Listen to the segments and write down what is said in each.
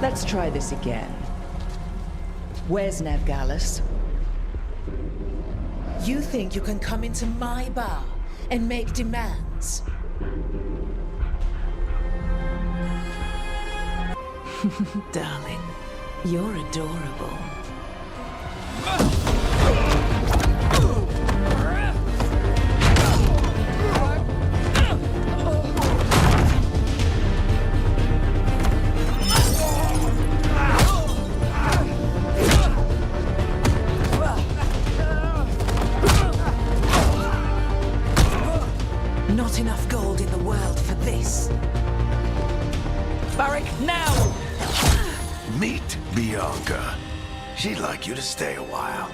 Let's try this again. Where's Nevgalis? You think you can come into my bar and make demands? Darling, you're adorable. Not enough gold in the world for this. Barrack, now! Meet Bianca. She'd like you to stay a while.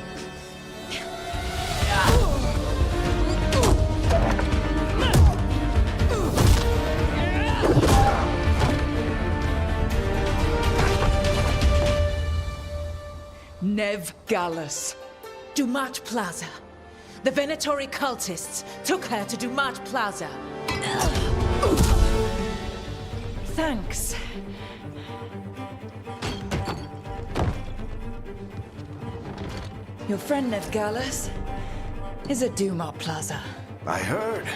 Nevgalis. Dumat Plaza. The Venatori cultists took her to Dumat Plaza. Thanks. Your friend Nevgalis is at Dumat Plaza. I heard.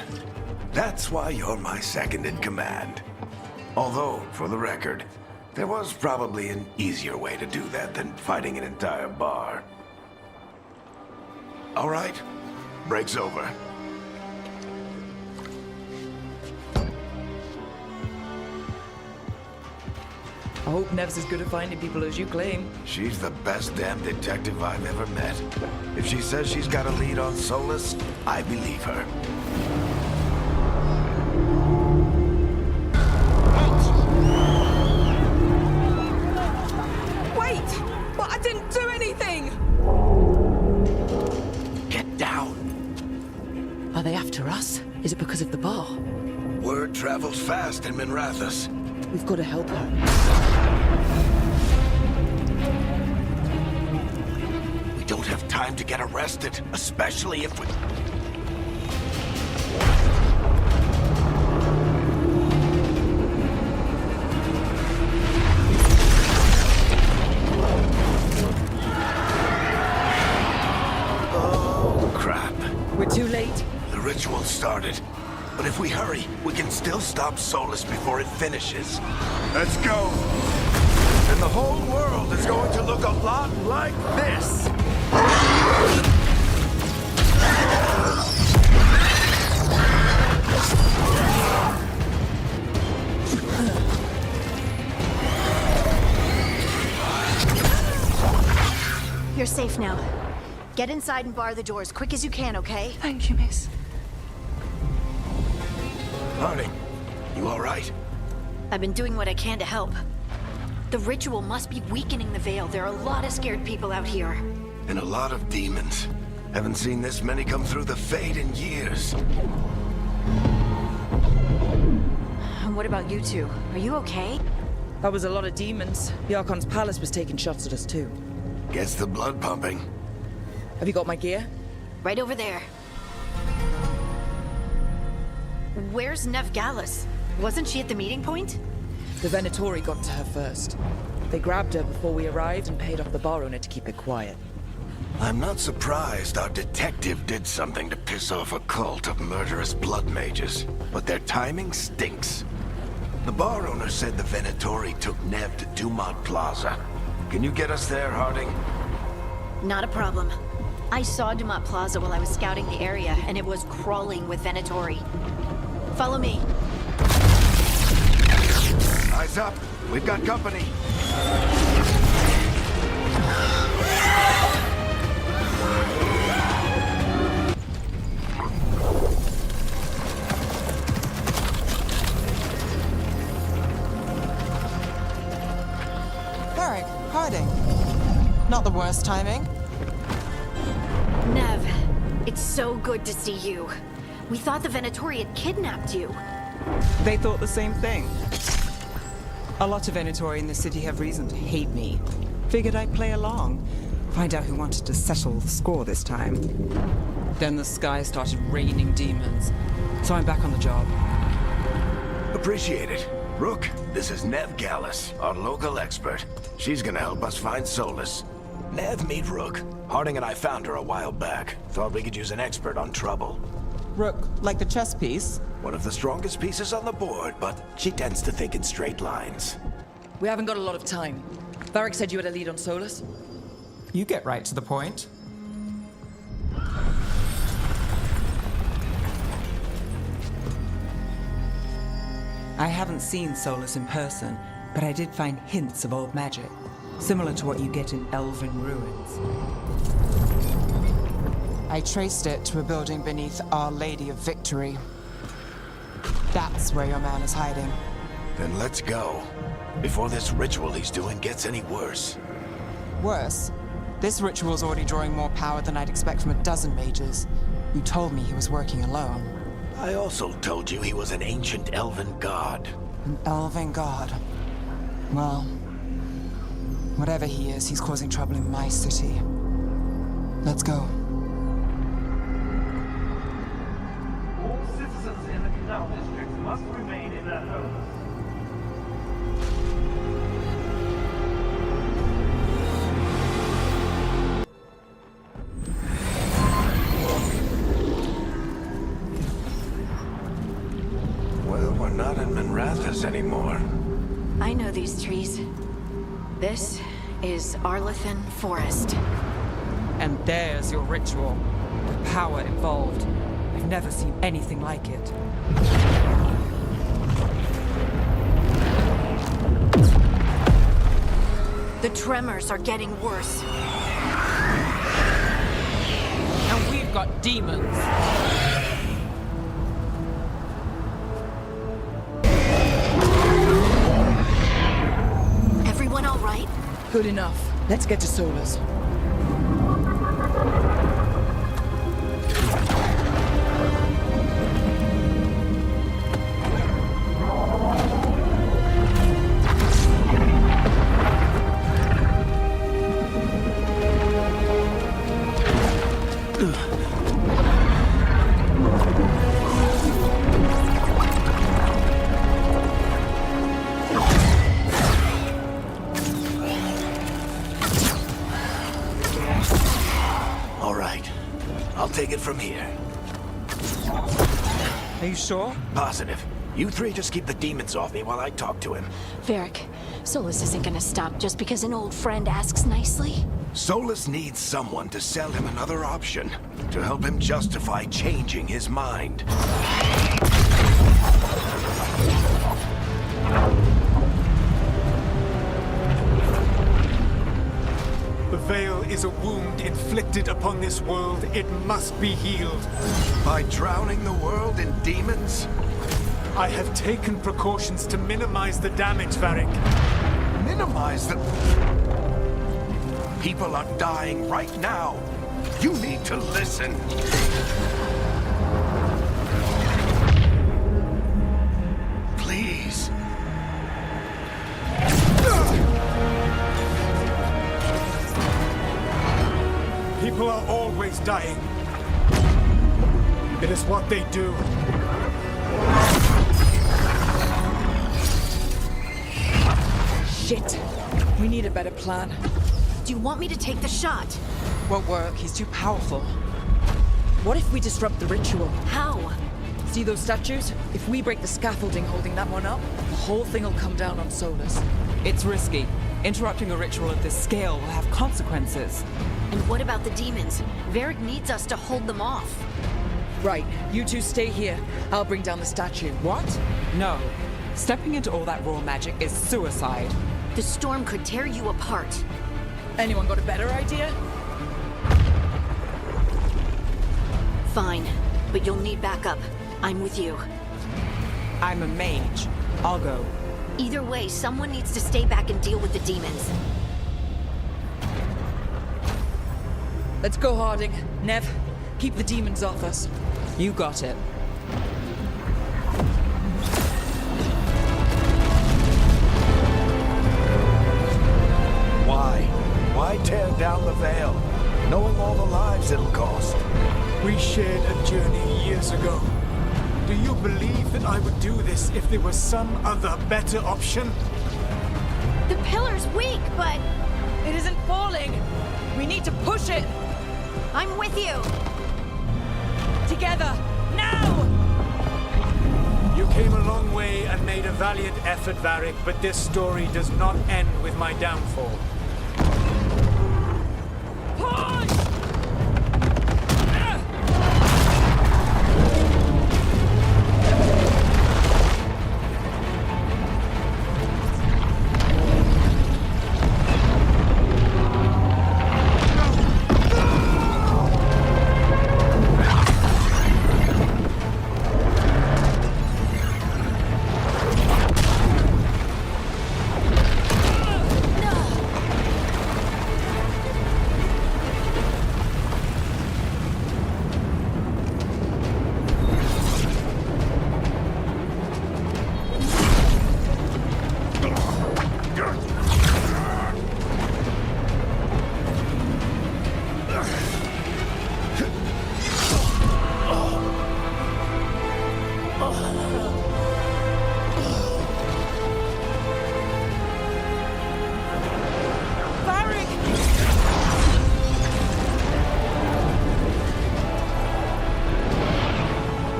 That's why you're my second in command. Although, for the record, there was probably an easier way to do that than fighting an entire bar. All right. Break's over. I hope Nev's as good at finding people as you claim. She's the best damn detective I've ever met. If she says she's got a lead on Solus, I believe her. Wait! But I didn't do anything! Get down. Are they after us? Is it because of the bar? Word travels fast in Minrathous. We've got to help her. We don't have time to get arrested, especially if we... Oh, crap. We're too late. The ritual started. But if we hurry, we can still stop Solus before it finishes. Let's go! And the whole world is going to look a lot like this! You're safe now. Get inside and bar the door as quick as you can, okay? Thank you, miss. Harding, you all right? I've been doing what I can to help. The ritual must be weakening the Veil. There are a lot of scared people out here. And a lot of demons. Haven't seen this many come through the Fade in years. And what about you two? Are you okay? That was a lot of demons. The Archon's palace was taking shots at us too. Gets the blood pumping. Have you got my gear? Right over there. Where's Nevgalis? Wasn't she at the meeting point? The Venatori got to her first. They grabbed her before we arrived and paid off the bar owner to keep it quiet. I'm not surprised our detective did something to piss off a cult of murderous blood mages, but their timing stinks. The bar owner said the Venatori took Nev to Dumat Plaza. Can you get us there, Harding? Not a problem. I saw Dumat Plaza while I was scouting the area, and it was crawling with Venatori. Follow me. Eyes up. We've got company. Varric, Harding. Not the worst timing. Nev, it's so good to see you. We thought the Venatori had kidnapped you. They thought the same thing. A lot of Venatori in the city have reason to hate me. Figured I'd play along. Find out who wanted to settle the score this time. Then the sky started raining demons. So I'm back on the job. The appreciate it. Rook, this is Nev Gallus, our local expert. She's gonna help us find Solus. Nev, meet Rook. Harding and I found her a while back. Thought we could use an expert on trouble. Rook, like the chess piece? One of the strongest pieces on the board, but she tends to think in straight lines. We haven't got a lot of time. Varric said you had a lead on Solus. You get right to the point. I haven't seen Solus in person, but I did find hints of old magic, similar to what you get in elven ruins. I traced it to a building beneath Our Lady of Victory. That's where your man is hiding. Then let's go. Before this ritual he's doing gets any worse. Worse, this ritual's already drawing more power than I'd expect from a dozen mages. You told me he was working alone. I also told you he was an ancient elven god. An elven god. Well, whatever he is, he's causing trouble in my city. Let's go. All citizens in the Canal District must remain in their homes. Well, we're not in Minrathous anymore. I know these trees. This is Arlethan Forest. And there's your ritual. The power involved. I've never seen anything like it. The tremors are getting worse. And we've got demons. Everyone all right? Good enough. Let's get to Solus. Take it from here. Are you sure? Positive. You three just keep the demons off me while I talk to him. Varric, Solus isn't gonna stop just because an old friend asks nicely. Solus needs someone to sell him another option, to help him justify changing his mind. The Veil is a wound inflicted upon this world. It must be healed. By drowning the world in demons? I have taken precautions to minimize the damage, Varric. Minimize the... People are dying right now. You need to listen. Please. People are always dying. It is what they do. Shit. We need a better plan. Do you want me to take the shot? Won't work. He's too powerful. What if we disrupt the ritual? How? See those statues? If we break the scaffolding holding that one up, the whole thing will come down on Solus. It's risky. Interrupting a ritual of this scale will have consequences. And what about the demons? Varric needs us to hold them off. Right, you two stay here. I'll bring down the statue. What? No. Stepping into all that raw magic is suicide. The storm could tear you apart. Anyone got a better idea? Fine, but you'll need backup. I'm with you. I'm a mage. I'll go. Either way, someone needs to stay back and deal with the demons. Let's go, Harding. Nev, keep the demons off us. You got it. Why tear down the Veil, knowing all the lives it'll cost? We shared a journey years ago. Do you believe that I would do this if there was some other better option? The pillar's weak, but It isn't falling! We need to push it! I'm with you. Together! Now! You came a long way and made a valiant effort, Varric, but this story does not end with my downfall. Push!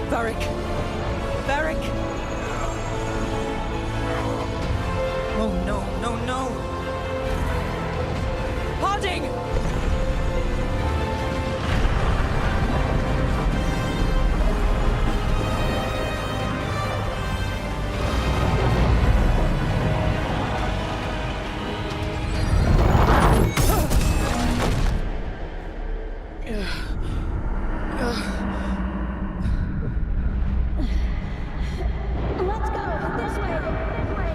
Varric! Varric! Oh no, no, no! Harding! Let's go. This way. This way.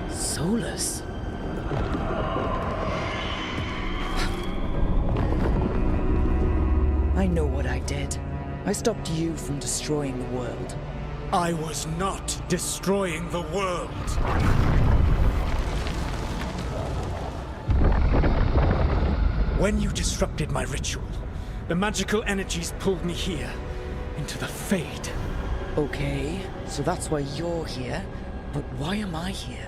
Solus? I know what I did. I stopped you from destroying the world. I was not destroying the world. When you disrupted my ritual, the magical energies pulled me here, into the Fade. Okay, so that's why you're here. But why am I here?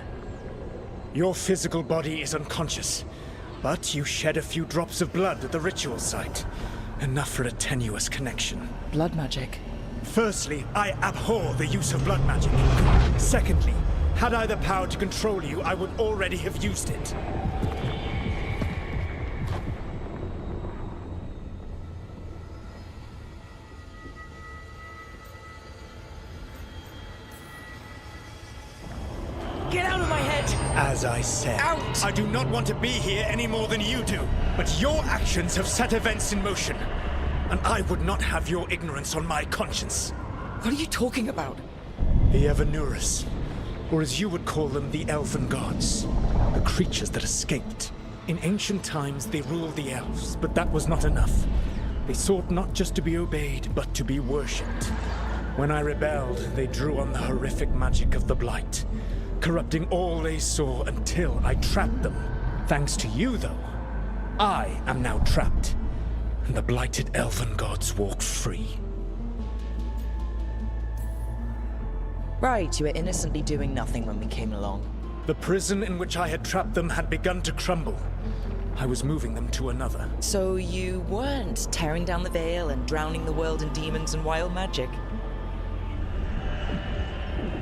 Your physical body is unconscious, but you shed a few drops of blood at the ritual site. Enough for a tenuous connection. Blood magic. Firstly, I abhor the use of blood magic. Secondly, had I the power to control you, I would already have used it. Get out of my head! As I said, Out! I do not want to be here any more than you do. But your actions have set events in motion. And I would not have your ignorance on my conscience. What are you talking about? The Evanurus, or as you would call them, the Elven Gods. The creatures that escaped. In ancient times, they ruled the elves, but that was not enough. They sought not just to be obeyed, but to be worshipped. When I rebelled, they drew on the horrific magic of the Blight, corrupting all they saw until I trapped them. Thanks to you, though, I am now trapped, and the blighted Elven Gods walk free. Right, you were innocently doing nothing when we came along. The prison in which I had trapped them had begun to crumble. I was moving them to another. So you weren't tearing down the veil and drowning the world in demons and wild magic?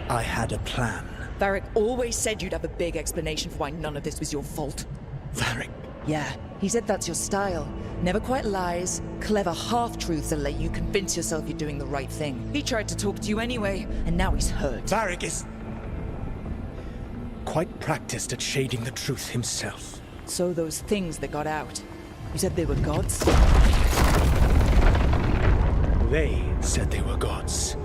I had a plan. Varric always said you'd have a big explanation for why none of this was your fault. Varric. Yeah, he said that's your style. Never quite lies, clever half-truths that let you convince yourself you're doing the right thing. He tried to talk to you anyway, and now he's hurt. Varric is quite practiced at shading the truth himself. So those things that got out, you said they were gods? They said they were gods.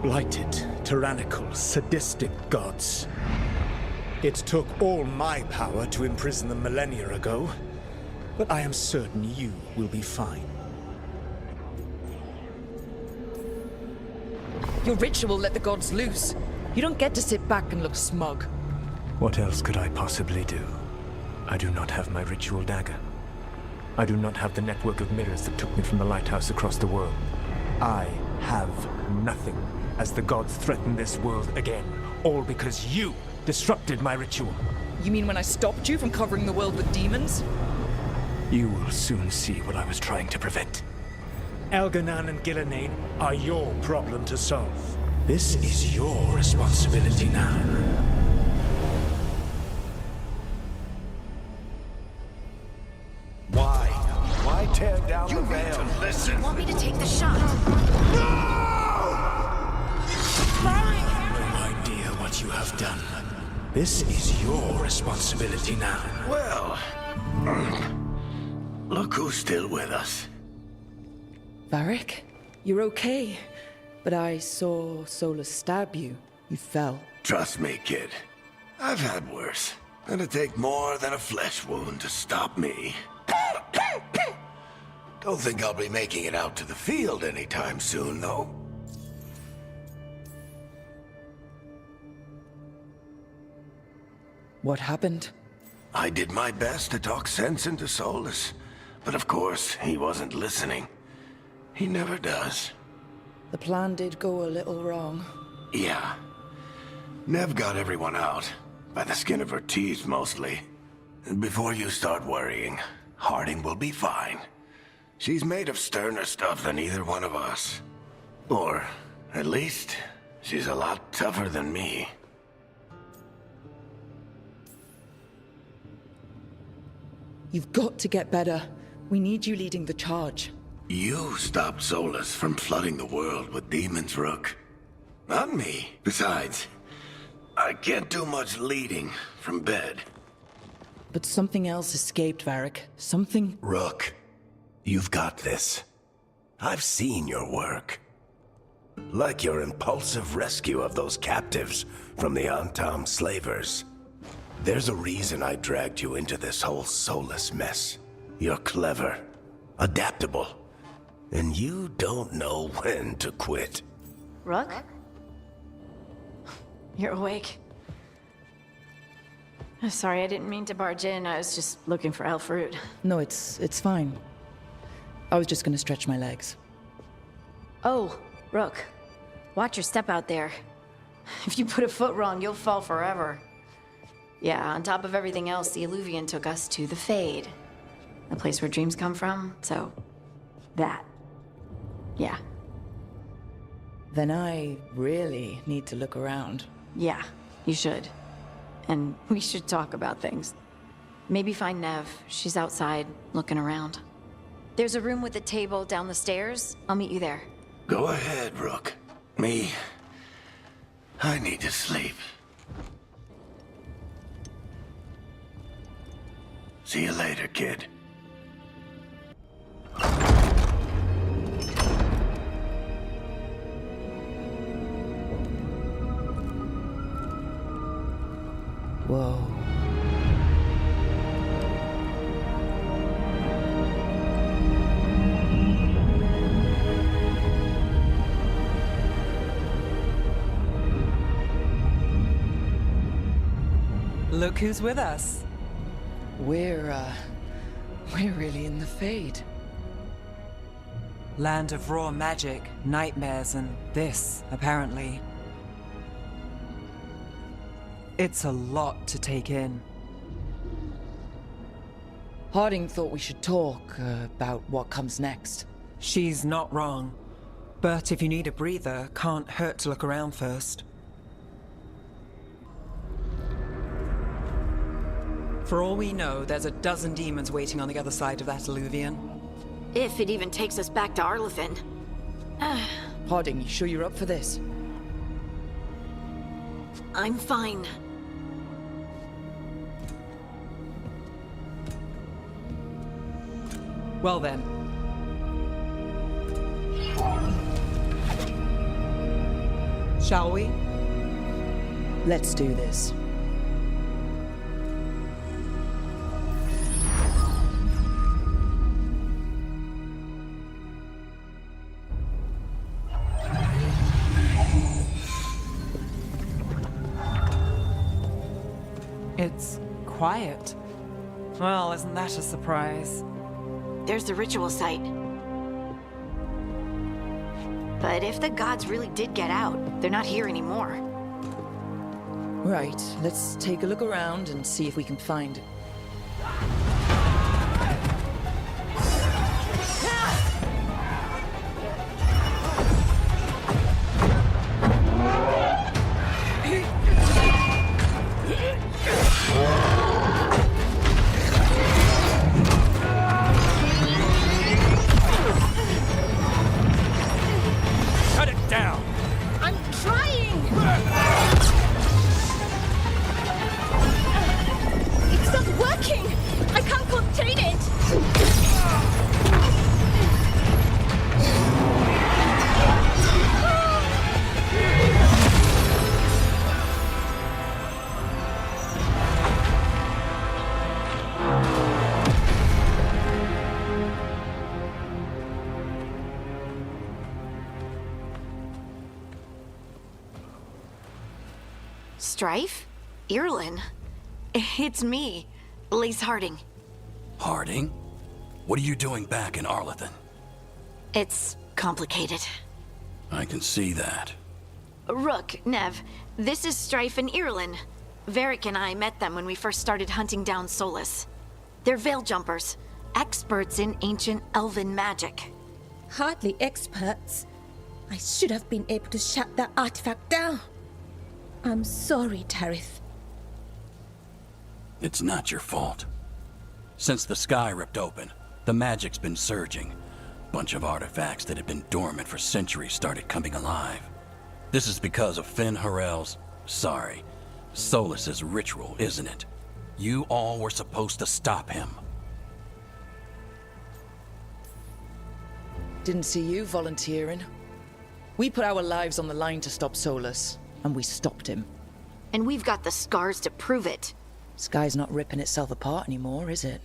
Blighted, tyrannical, sadistic gods. It took all my power to imprison them millennia ago, but I am certain you will be fine. Your ritual let the gods loose. You don't get to sit back and look smug. What else could I possibly do? I do not have my ritual dagger. I do not have the network of mirrors that took me from the lighthouse across the world. I have nothing as the gods threaten this world again, all because you disrupted my ritual. You mean when I stopped you from covering the world with demons? You will soon see what I was trying to prevent. Elganan and Gillenane are your problem to solve. This is your responsibility now. Why tear down the veil? Listen. Want me to take the shot? No idea what you have done. This is your responsibility now. Well, look who's still with us. Varric, you're okay. But I saw Solus stab you. You fell. Trust me, kid. I've had worse. It'd take more than a flesh wound to stop me. Don't think I'll be making it out to the field anytime soon, though. What happened? I did my best to talk sense into Solus, but of course, he wasn't listening. He never does. The plan did go a little wrong. Yeah. Nev got everyone out. By the skin of her teeth, mostly. And before you start worrying, Harding will be fine. She's made of sterner stuff than either one of us. Or, at least, she's a lot tougher than me. You've got to get better. We need you leading the charge. You stopped Solus from flooding the world with demons, Rook. Not me. Besides, I can't do much leading from bed. But something else escaped, Varric. Something... Rook, you've got this. I've seen your work. Like your impulsive rescue of those captives from the Antam slavers. There's a reason I dragged you into this whole Solus mess. You're clever, adaptable, and you don't know when to quit. Rook? You're awake. Sorry, I didn't mean to barge in. I was just looking for elf fruit. No, it's fine. I was just gonna stretch my legs. Oh, Rook. Watch your step out there. If you put a foot wrong, you'll fall forever. Yeah, on top of everything else, the Alluvian took us to the Fade. The place where dreams come from, so... that. Yeah. Then I really need to look around. Yeah, you should. And we should talk about things. Maybe find Nev. She's outside, looking around. There's a room with a table down the stairs. I'll meet you there. Go ahead, Rook. Me, I need to sleep. See you later, kid. Whoa. Look who's with us. We're really in the Fade. Land of raw magic, nightmares, and this, apparently. It's a lot to take in. Harding thought we should talk about what comes next. She's not wrong. But if you need a breather, can't hurt to look around first. For all we know, there's a dozen demons waiting on the other side of that alluvian. If it even takes us back to Arlithin. Harding, you sure you're up for this? I'm fine. Well then. Shall we? Let's do this. It's quiet. Well, isn't that a surprise? There's the ritual site. But if the gods really did get out, they're not here anymore. Right, let's take a look around and see if we can find... Cut it down! I'm trying! It's not working! I can't contain it! Strife? Irlin? It's me, Lace Harding. Harding? What are you doing back in Arlington? It's complicated. I can see that. Rook, Nev, this is Strife and Irlin. Varric and I met them when we first started hunting down Solus. They're veil jumpers, experts in ancient elven magic. Hardly experts. I should have been able to shut that artifact down. I'm sorry, Tarith. It's not your fault. Since the sky ripped open, the magic's been surging. Bunch of artifacts that had been dormant for centuries started coming alive. This is because of Finn Harel's... Solus's ritual, isn't it? You all were supposed to stop him. Didn't see you volunteering. We put our lives on the line to stop Solus, and we stopped him. And we've got the scars to prove it. Sky's not ripping itself apart anymore, is it?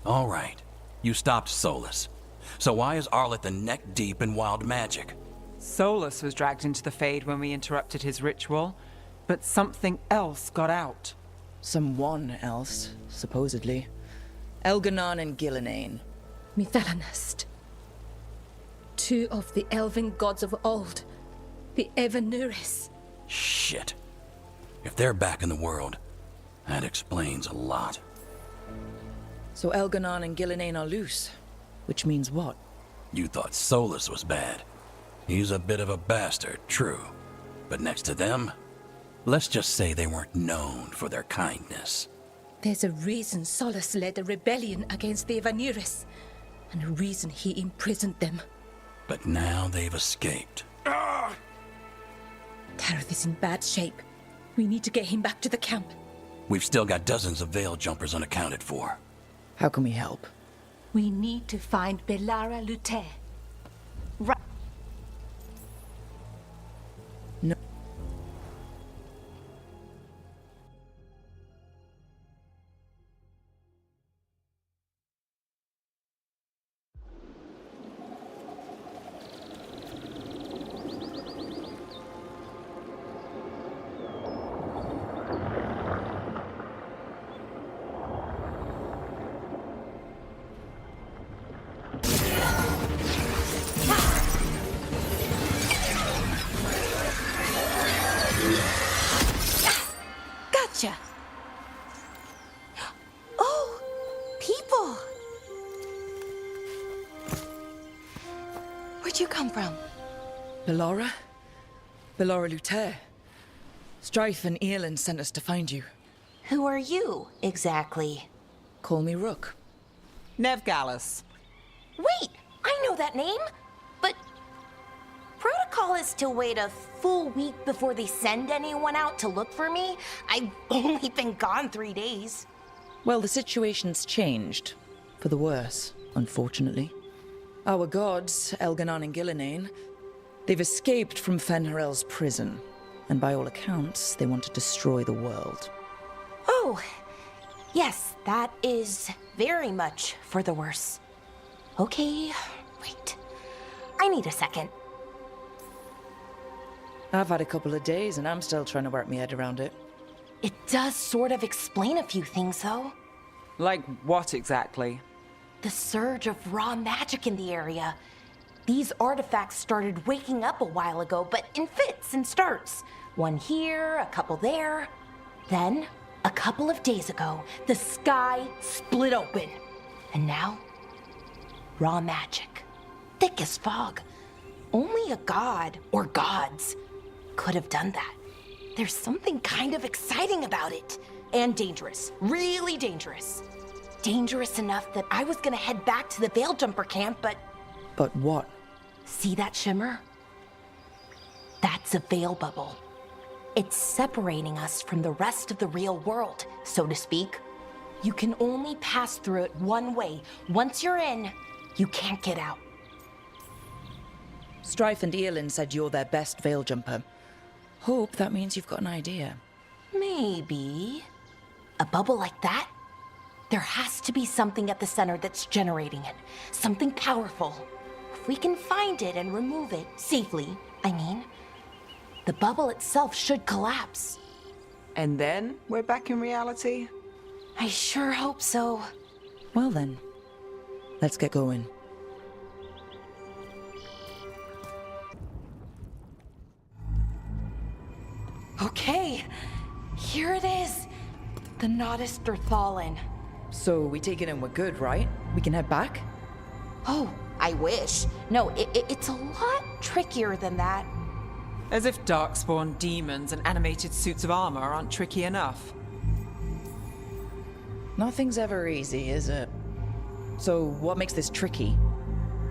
All right. You stopped Solus. So why is Arlington neck deep in wild magic? Solus was dragged into the Fade when we interrupted his ritual, but something else got out. Someone else, supposedly. Elganon and Gillenane. Mithalanast. Two of the elven gods of old. The Evanuris. Shit. If they're back in the world, that explains a lot. So Elganon and Gillenane are loose. Which means what? You thought Solus was bad. He's a bit of a bastard, true. But next to them, let's just say they weren't known for their kindness. There's a reason Solus led a rebellion against the Evanuris, and a reason he imprisoned them. But now they've escaped. Tarith is in bad shape. We need to get him back to the camp. We've still got dozens of veil jumpers unaccounted for. How can we help? We need to find Belara Luthe. Right. No. Gotcha! Oh, people! Where'd you come from? Belara? Belara Luthe. Strife and Irlin sent us to find you. Who are you, exactly? Call me Rook. Nev Gallus. Wait, I know that name! But protocol is to wait a full week before they send anyone out to look for me. I've only been gone 3 days. Well, the situation's changed. For the worse, unfortunately. Our gods, Elganon and Gillenane, they've escaped from Fenharel's prison. And by all accounts, they want to destroy the world. Oh, yes, that is very much for the worse. Okay, wait. I need a second. I've had a couple of days and I'm still trying to work my head around it. It does sort of explain a few things, though. Like what exactly? The surge of raw magic in the area. These artifacts started waking up a while ago, but in fits and starts. One here, a couple there. Then, a couple of days ago, the sky split open. And now, raw magic. Thick as fog. Only a god, or gods, could have done that. There's something kind of exciting about it. And dangerous. Really dangerous. Dangerous enough that I was gonna head back to the Veil Jumper camp, but... But what? See that shimmer? That's a veil bubble. It's separating us from the rest of the real world, so to speak. You can only pass through it one way. Once you're in, you can't get out. Strife and Eolin said you're their best veil jumper. Hope that means you've got an idea. Maybe. A bubble like that? There has to be something at the center that's generating it. Something powerful. If we can find it and remove it, safely, I mean, the bubble itself should collapse. And then we're back in reality? I sure hope so. Well then, let's get going. Okay, here it is. The Nodus Derthalin. So we take it and we're good, right? We can head back? Oh, I wish. No, it's a lot trickier than that. As if darkspawn demons and animated suits of armor aren't tricky enough. Nothing's ever easy, is it? So what makes this tricky?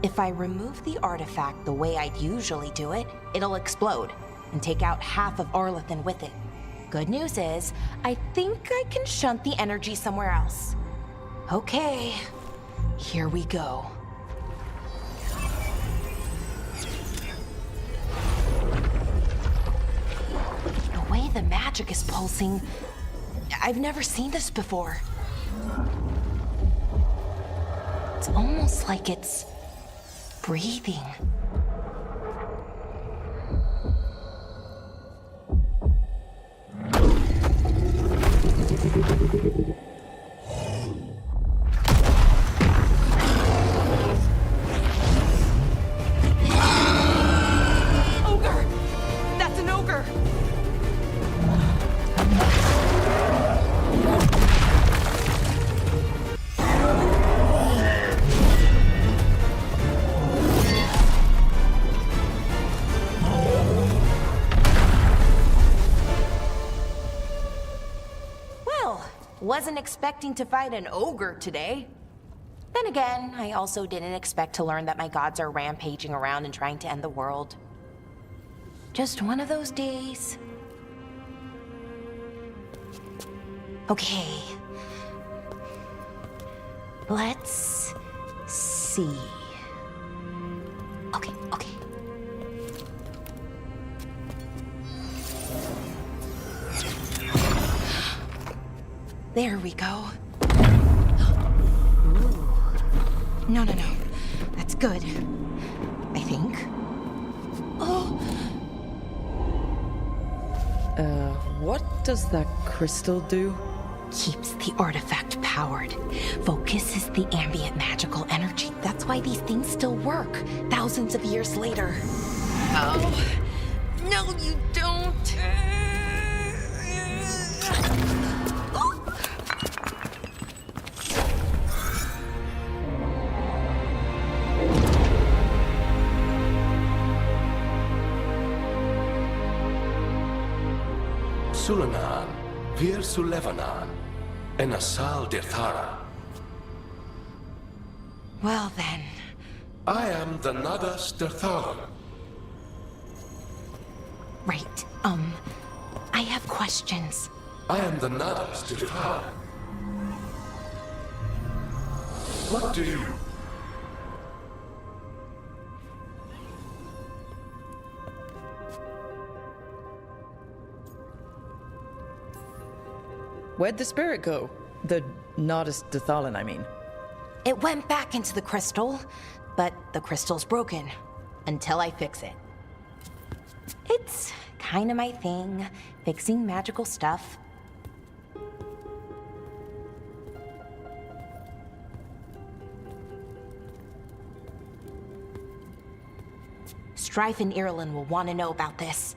If I remove the artifact the way I'd usually do it, it'll explode and take out half of Arlathan with it. Good news is, I think I can shunt the energy somewhere else. Okay, here we go. The way the magic is pulsing, I've never seen this before. It's almost like it's breathing. Ogre! That's an ogre! Wasn't expecting to fight an ogre today. Then again, I also didn't expect to learn that my gods are rampaging around and trying to end the world. Just one of those days. Okay. Let's see. Okay. There we go. Ooh. No. That's good. I think. Oh. What does that crystal do? Keeps the artifact powered. Focuses the ambient magical energy. That's why these things still work, thousands of years later. Oh. No, you don't. Sulanan, Vir Sulevanan, and Asal Dirthara. Well then. I am the Nadas Dirthalan. Right, I have questions. I am the Nadas Dirthalan. What do you... Where'd the spirit go? The Nardus Dathalon, I mean. It went back into the crystal, but the crystal's broken. Until I fix it. It's kind of my thing, fixing magical stuff. Strife and Irulan will want to know about this.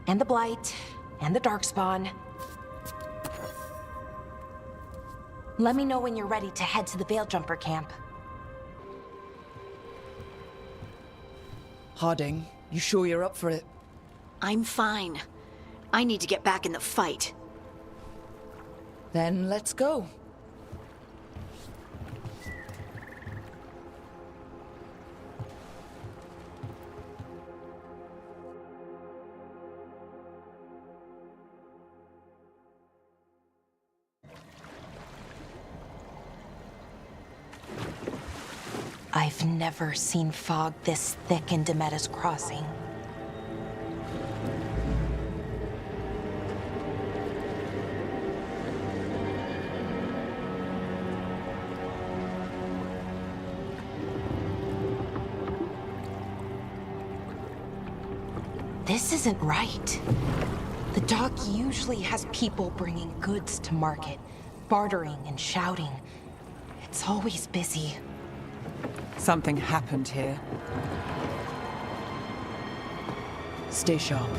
And the Blight, and the Darkspawn. Let me know when you're ready to head to the Veil-Jumper camp. Harding, you sure you're up for it? I'm fine. I need to get back in the fight. Then let's go. I've never seen fog this thick in Demetta's Crossing. This isn't right. The dock usually has people bringing goods to market, bartering and shouting. It's always busy. Something happened here. Stay sharp.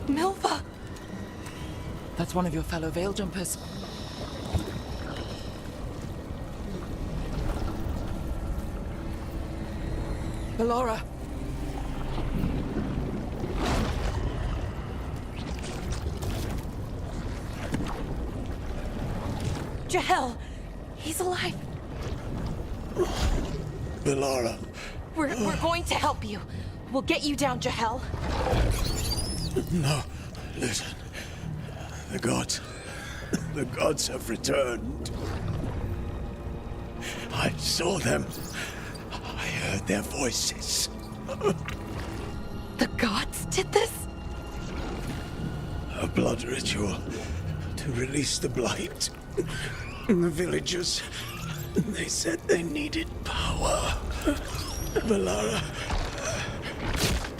Milva! That's one of your fellow Veil Jumpers. Ballora! Jahel! He's alive! Ballora. We're going to help you. We'll get you down, Jahel. No, listen. The gods have returned. I saw them. I heard their voices. The gods did this? A blood ritual to release the blight. The villagers, they said they needed power. Ballora,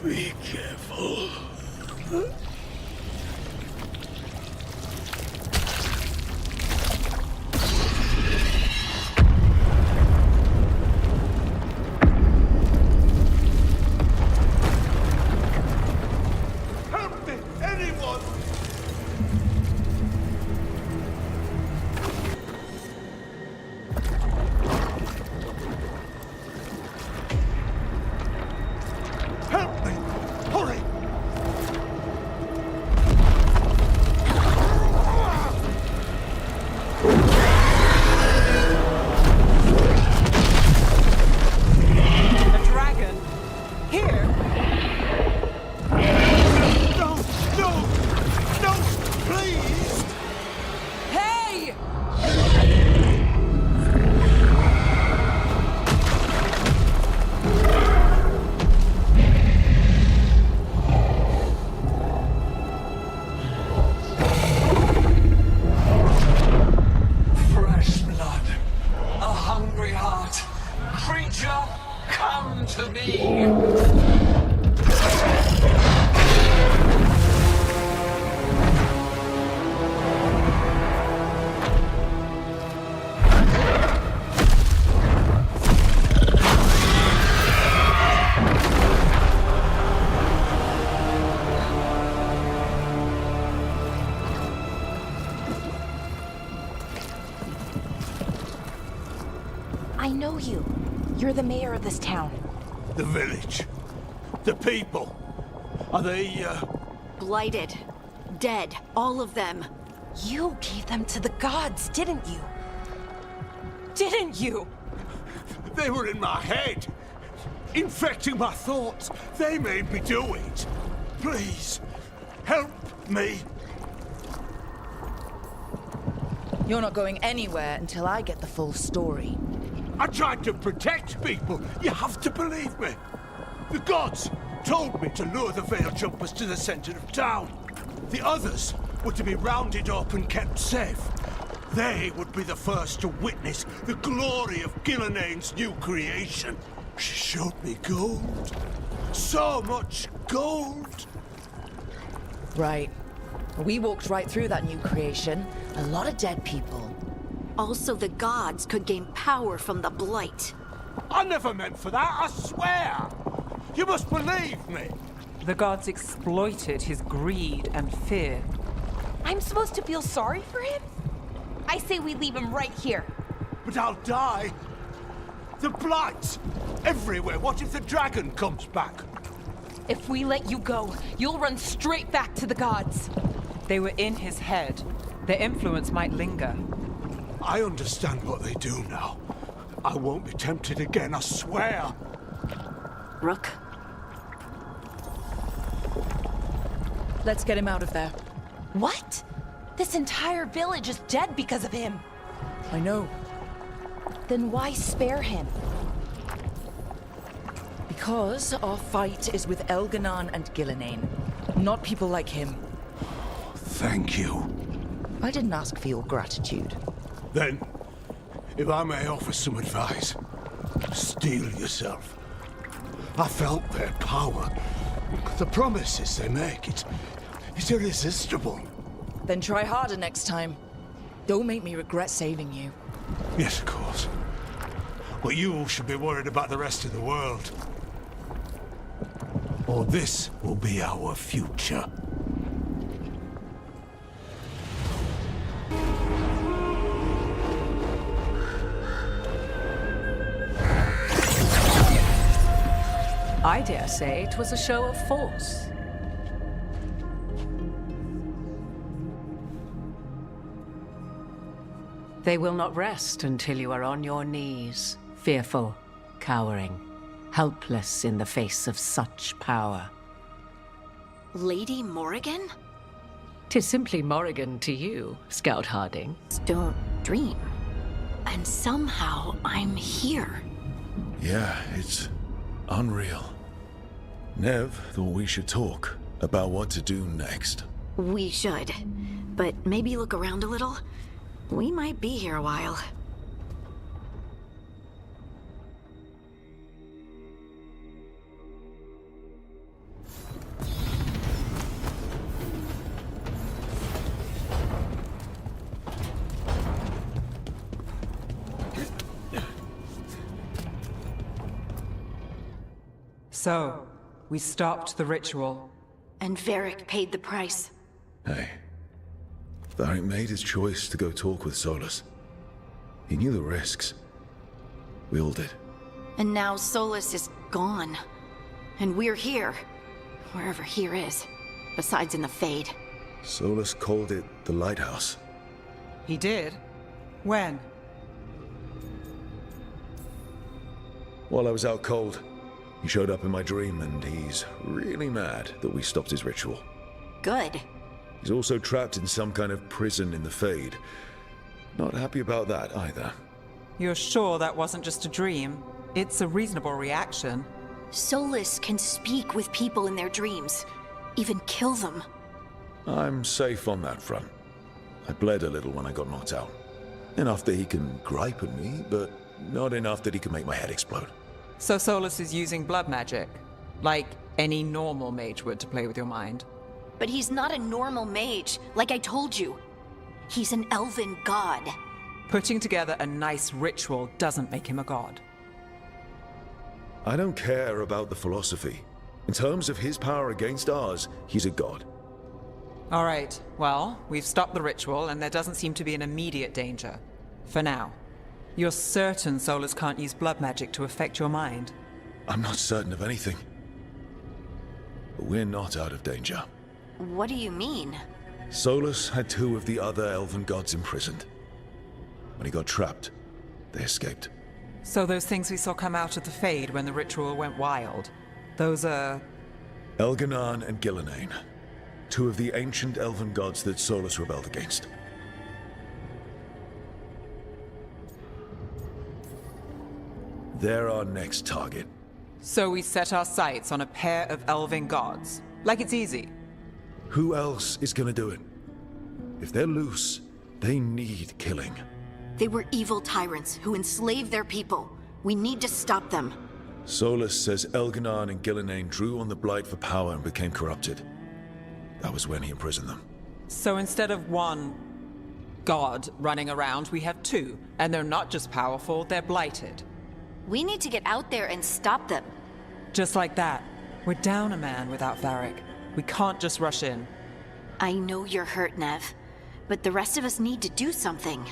be careful. Help me! Anyone! Help me! Hurry! A dragon? Here? No! No! No! Please! Hey! Fresh blood, a hungry heart. Creature, come to me. I know you. You're the mayor of this town. The village. The people. Are they, Blighted. Dead. All of them. You gave them to the gods, didn't you? Didn't you? They were in my head, infecting my thoughts. They made me do it. Please, help me. You're not going anywhere until I get the full story. I tried to protect people. You have to believe me. The gods told me to lure the Veil Jumpers to the center of town. The others were to be rounded up and kept safe. They would be the first to witness the glory of Gillenane's new creation. She showed me gold. So much gold. Right. We walked right through that new creation. A lot of dead people. Also, the gods could gain power from the Blight. I never meant for that, I swear! You must believe me! The gods exploited his greed and fear. I'm supposed to feel sorry for him? I say we leave him right here. But I'll die. The Blight! Everywhere. What if the dragon comes back? If we let you go, you'll run straight back to the gods. They were in his head. Their influence might linger. I understand what they do now. I won't be tempted again, I swear. Rook? Let's get him out of there. What? This entire village is dead because of him. I know. Then why spare him? Because our fight is with Elganon and Gillenane, not people like him. Thank you. I didn't ask for your gratitude. Then, if I may offer some advice, steel yourself. I felt their power. The promises they make, it's irresistible. Then try harder next time. Don't make me regret saving you. Yes, of course. But you should be worried about the rest of the world. Or this will be our future. I dare say it was a show of force. They will not rest until you are on your knees, fearful, cowering, helpless in the face of such power. Lady Morrigan? 'Tis simply Morrigan to you, Scout Harding. Don't dream. And somehow I'm here. Yeah, it's unreal. Nev thought we should talk about what to do next. We should. But maybe look around a little. We might be here a while. So, we stopped the ritual. And Varric paid the price. Hey, Varric made his choice to go talk with Solus. He knew the risks. We all did. And now Solus is gone. And we're here. Wherever here is. Besides in the Fade. Solus called it the Lighthouse. He did? When? While I was out cold, he showed up in my dream, and he's really mad that we stopped his ritual. Good. He's also trapped in some kind of prison in the Fade. Not happy about that either. You're sure that wasn't just a dream? It's a reasonable reaction. Solus can speak with people in their dreams. Even kill them. I'm safe on that front. I bled a little when I got knocked out. Enough that he can gripe at me, but not enough that he can make my head explode. So Solus is using blood magic, like any normal mage would to play with your mind. But he's not a normal mage, like I told you. He's an elven god. Putting together a nice ritual doesn't make him a god. I don't care about the philosophy. In terms of his power against ours, he's a god. All right, well, we've stopped the ritual, and there doesn't seem to be an immediate danger. For now. You're certain Solus can't use blood magic to affect your mind? I'm not certain of anything. But we're not out of danger. What do you mean? Solus had 2 of the other elven gods imprisoned. When he got trapped, They escaped. So those things we saw come out of the Fade when the ritual went wild, those are... Elganan and Gillenane, two of the ancient elven gods that Solus rebelled against. They're our next target. So we set our sights on a pair of elven gods. Like it's easy. Who else is gonna do it? If they're loose, they need killing. They were evil tyrants who enslaved their people. We need to stop them. Solus says Elganan and Gillenane drew on the Blight for power and became corrupted. That was when he imprisoned them. So instead of one god running around, we have two. And they're not just powerful, they're blighted. We need to get out there and stop them. Just like that. We're down a man without Varric. We can't just rush in. I know you're hurt, Nev. But the rest of us need to do something.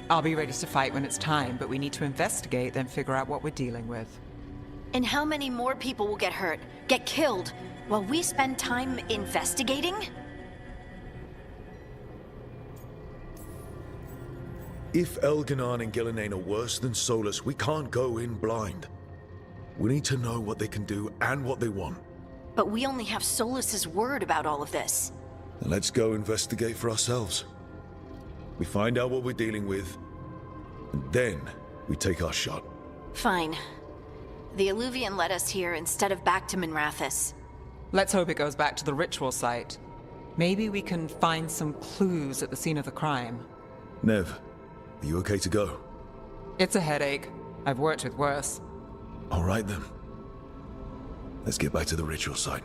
I'll be ready to fight when it's time, but we need to investigate, then figure out what we're dealing with. And how many more people will get hurt, get killed, while we spend time investigating? If Elganan and Gillenane are worse than Solus, we can't go in blind. We need to know what they can do and what they want. But we only have Solus's word about all of this. Then let's go investigate for ourselves. We find out what we're dealing with, and then we take our shot. Fine. The Illuvian led us here instead of back to Minrathous. Let's hope it goes back to the ritual site. Maybe we can find some clues at the scene of the crime. Nev, are you okay to go? It's a headache. I've worked with worse. All right then. Let's get back to the ritual site.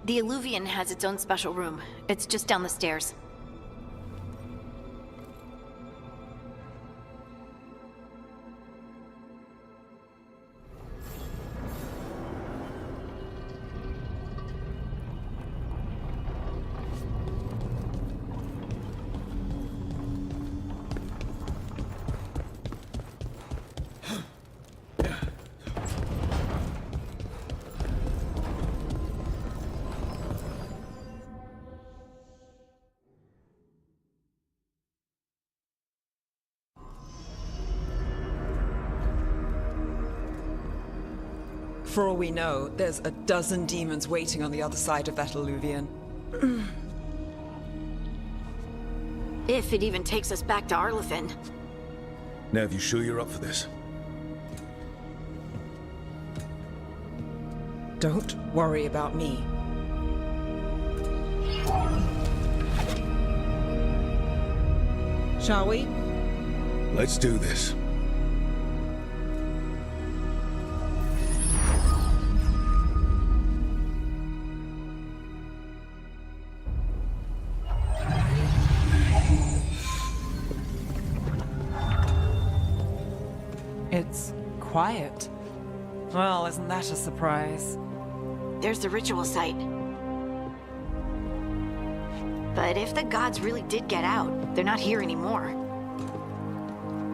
The Illuvian has its own special room. It's just down the stairs. For all we know, there's a dozen demons waiting on the other side of that Illuvian. If it even takes us back to Arlathan. Nev, you sure you're up for this? Don't worry about me. Shall we? Let's do this. It's quiet. Well, isn't that a surprise? There's the ritual site. But if the gods really did get out, they're not here anymore.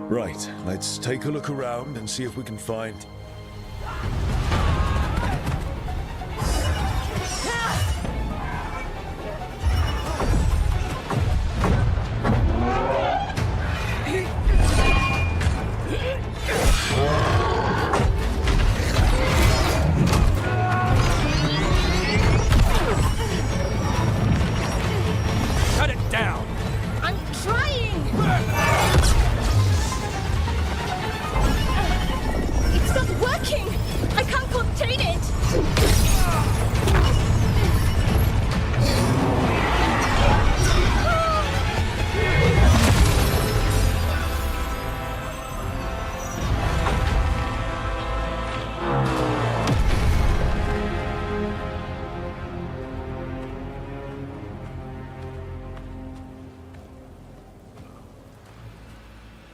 Right, let's take a look around and see if we can find...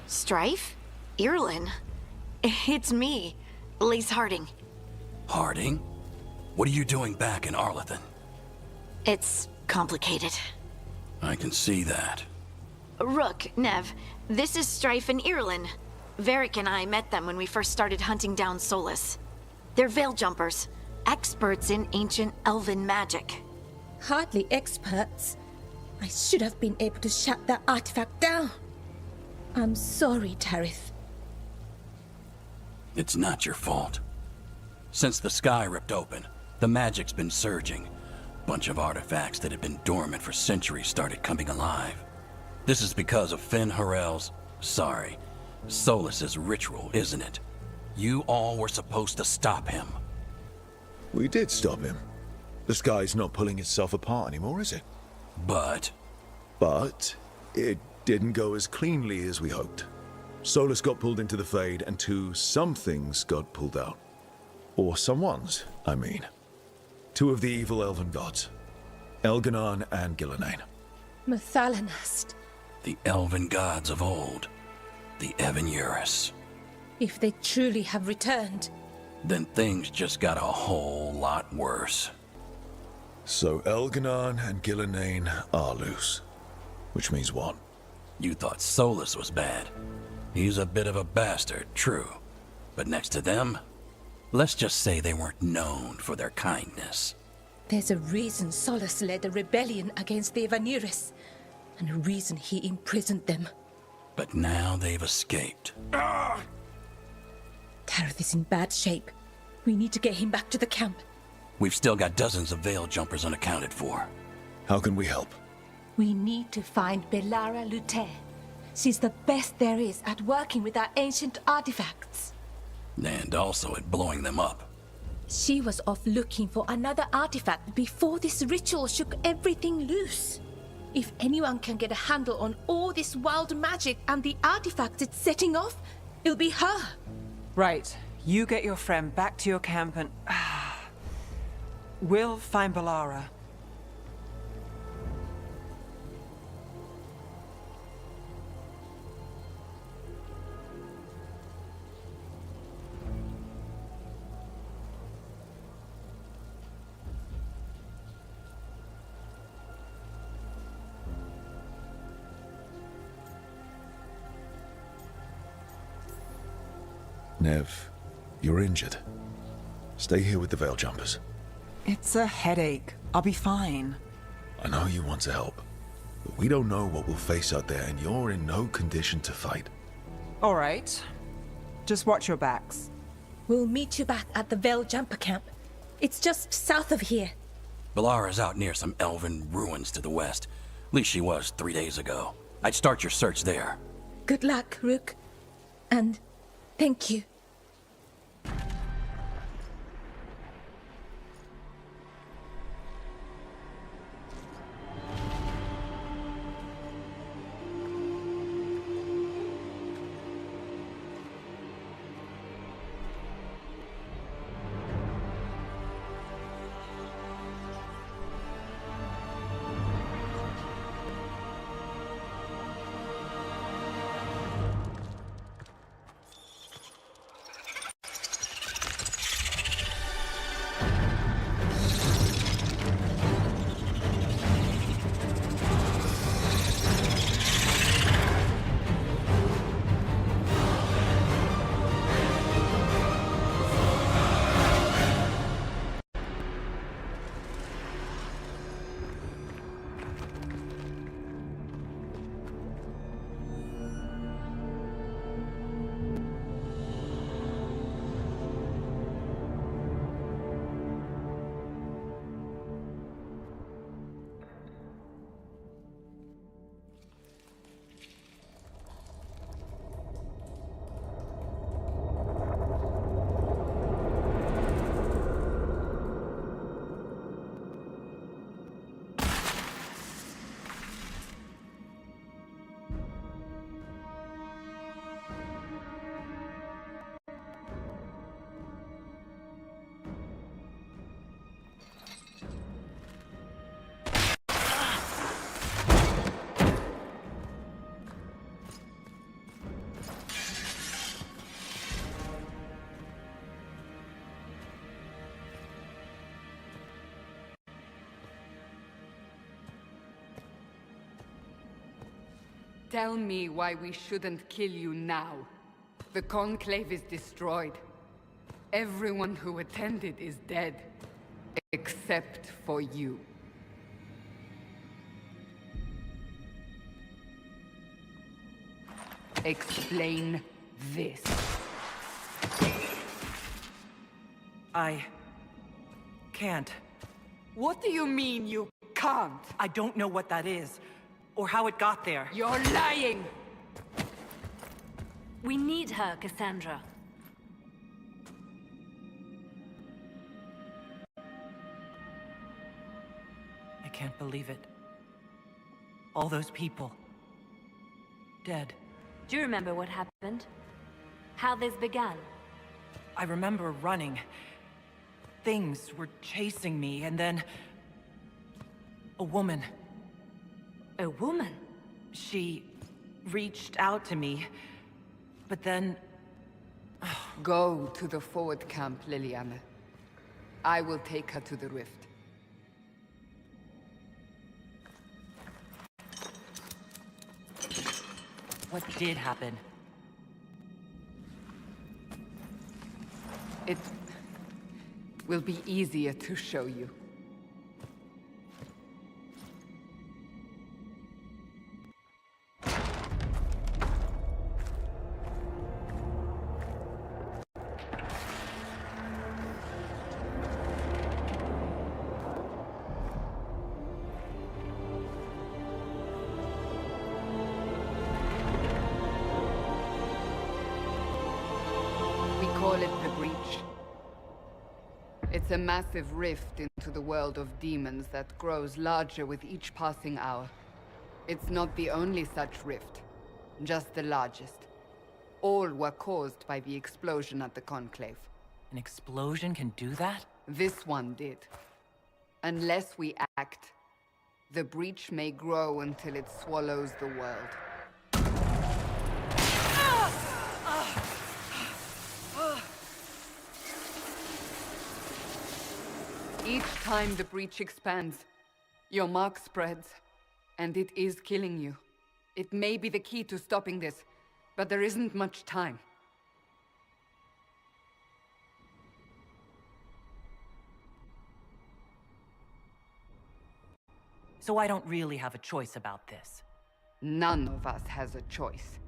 Strife? Irlin? It's me, Lace Harding. Harding? What are you doing back in Arlathan? It's complicated. I can see that. Rook, Nev, this is Strife and Irlin. Varric and I met them when we first started hunting down Solus. They're veil jumpers, experts in ancient elven magic. Hardly experts. I should have been able to shut that artifact down. I'm sorry, Tarith. It's not your fault. Since the sky ripped open, the magic's been surging. Bunch of artifacts that had been dormant for centuries started coming alive. This is because of Solas's ritual, isn't it? You all were supposed to stop him. We did stop him. The sky's not pulling itself apart anymore, is it? But it didn't go as cleanly as we hoped. Solas got pulled into the Fade, and some things got pulled out. Or someone's, I mean. Two of the evil elven gods. Elganon and Gillenane. Mathalanast. The elven gods of old. The Evanuris. If they truly have returned. Then things just got a whole lot worse. So Elganon and Gillenane are loose. Which means what? You thought Solas was bad. He's a bit of a bastard, true. But next to them, let's just say they weren't known for their kindness. There's a reason Solas led a rebellion against the Evanuris, and a reason he imprisoned them. But now they've escaped. Tareth is in bad shape. We need to get him back to the camp. We've still got dozens of veil jumpers unaccounted for. How can we help? We need to find Belara Lute. She's the best there is at working with our ancient artifacts. And also at blowing them up. She was off looking for another artifact before this ritual shook everything loose. If anyone can get a handle on all this wild magic and the artifacts it's setting off, it'll be her. Right. You get your friend back to your camp and... we'll find Belara. Nev, you're injured. Stay here with the veil jumpers. It's a headache. I'll be fine. I know you want to help, but we don't know what we'll face out there, and you're in no condition to fight. All right. Just watch your backs. We'll meet you back at the Veil Jumper camp. It's just south of here. Belara's out near some elven ruins to the west. At least she was 3 days ago. I'd start your search there. Good luck, Rook. And thank you. Tell me why we shouldn't kill you now. The Conclave is destroyed. Everyone who attended is dead. Except for you. Explain this. I can't. What do you mean you can't? I don't know what that is, or how it got there. You're lying! We need her, Cassandra. I can't believe it. All those people. Dead. Do you remember what happened? How this began? I remember running. Things were chasing me, and then... a woman. A woman? She reached out to me, but then... Go to the forward camp, Liliana. I will take her to the rift. What did happen? It will be easier to show you. We call it the Breach. It's a massive rift into the world of demons that grows larger with each passing hour. It's not the only such rift, just the largest. All were caused by the explosion at the Conclave. An explosion can do that? This one did. Unless we act, the breach may grow until it swallows the world. Each time the breach expands, your mark spreads, and it is killing you. It may be the key to stopping this, but there isn't much time. So I don't really have a choice about this. None of us has a choice.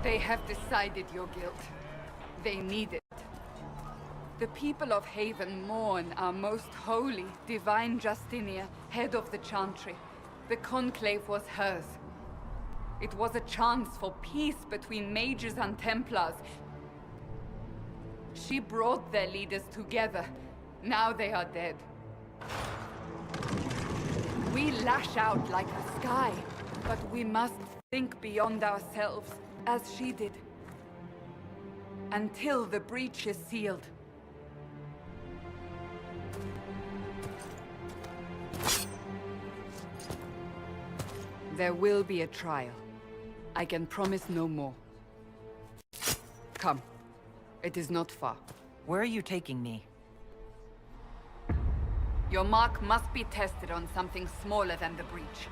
They have decided your guilt. They need it. The people of Haven mourn our most holy, divine Justinia, head of the Chantry. The Conclave was hers. It was a chance for peace between mages and Templars. She brought their leaders together. Now they are dead. We lash out like the sky, but we must think beyond ourselves, as she did. Until the breach is sealed. There will be a trial. I can promise no more. Come. It is not far. Where are you taking me? Your mark must be tested on something smaller than the breach.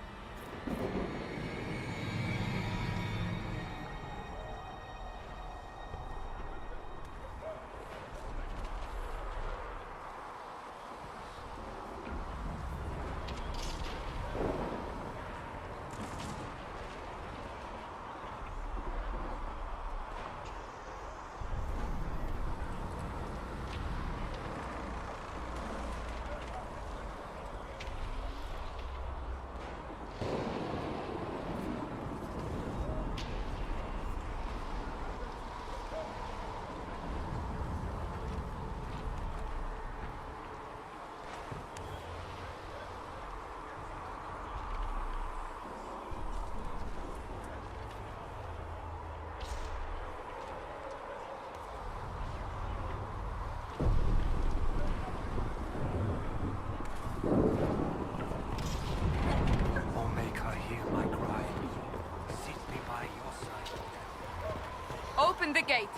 Open the gate.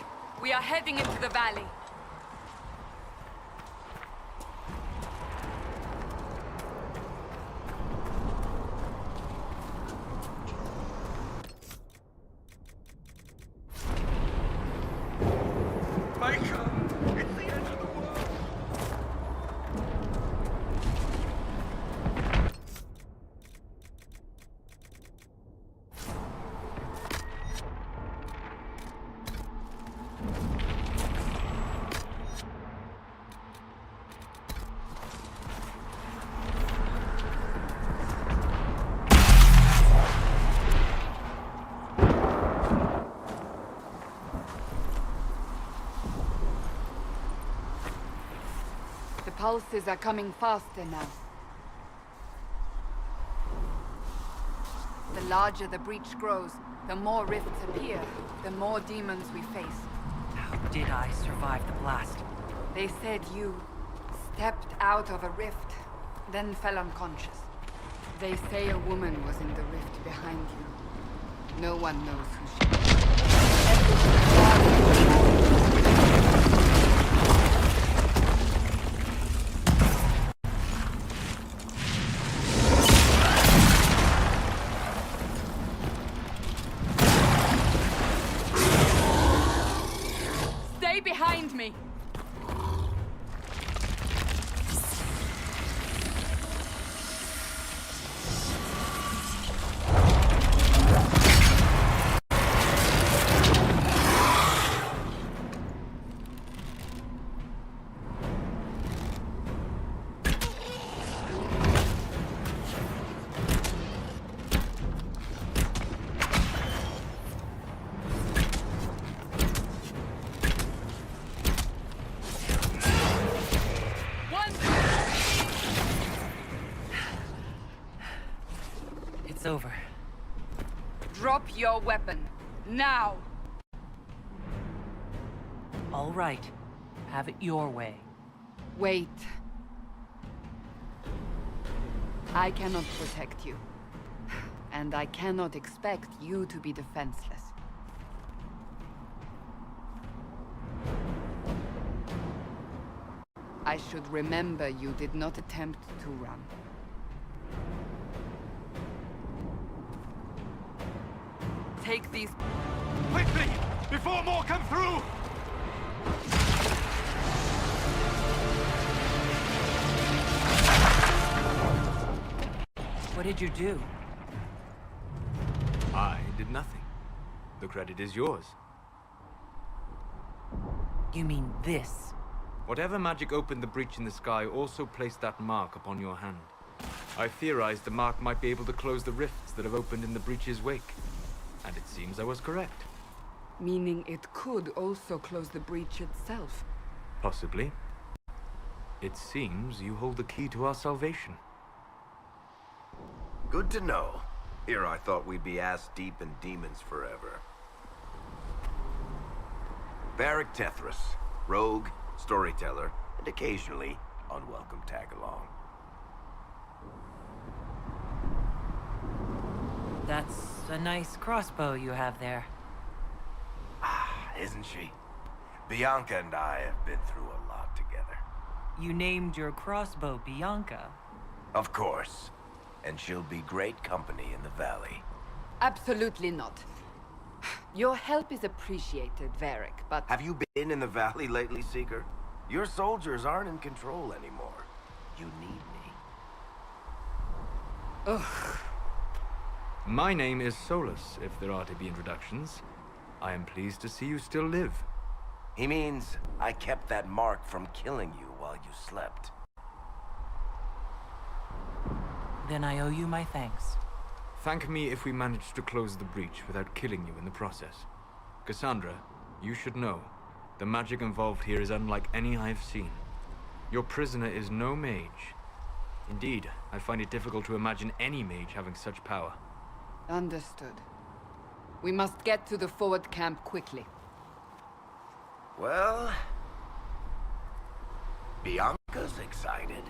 We are heading into the valley. pulses are coming faster now. The larger the breach grows, the more rifts appear, the more demons we face. How did I survive the blast? They said you stepped out of a rift, then fell unconscious. They say a woman was in the rift behind you. No one knows who she is. Stay behind me! It's over. Drop your weapon. Now! All right. Have it your way. Wait. I cannot protect you. And I cannot expect you to be defenseless. I should remember you did not attempt to run. Take these... Quickly! Before more come through! What did you do? I did nothing. The credit is yours. You mean this? Whatever magic opened the breach in the sky also placed that mark upon your hand. I theorized the mark might be able to close the rifts that have opened in the breach's wake. And it seems I was correct. Meaning it could also close the breach itself. Possibly. It seems you hold the key to our salvation. Good to know. Here I thought we'd be ass-deep in demons forever. Varric Tethras, rogue, storyteller, and occasionally unwelcome tag-along. That's a nice crossbow you have there. Ah, isn't she? Bianca and I have been through a lot together. You named your crossbow Bianca? Of course. And she'll be great company in the valley. Absolutely not. Your help is appreciated, Varric, but... Have you been in the valley lately, Seeker? Your soldiers aren't in control anymore. You need me. Ugh. My name is Solus, if there are to be introductions. I am pleased to see you still live. He means I kept that mark from killing you while you slept. Then I owe you my thanks. Thank me if we manage to close the breach without killing you in the process. Cassandra, you should know, the magic involved here is unlike any I've seen. Your prisoner is no mage. Indeed, I find it difficult to imagine any mage having such power. Understood. We must get to the forward camp quickly. Well... Bianca's excited.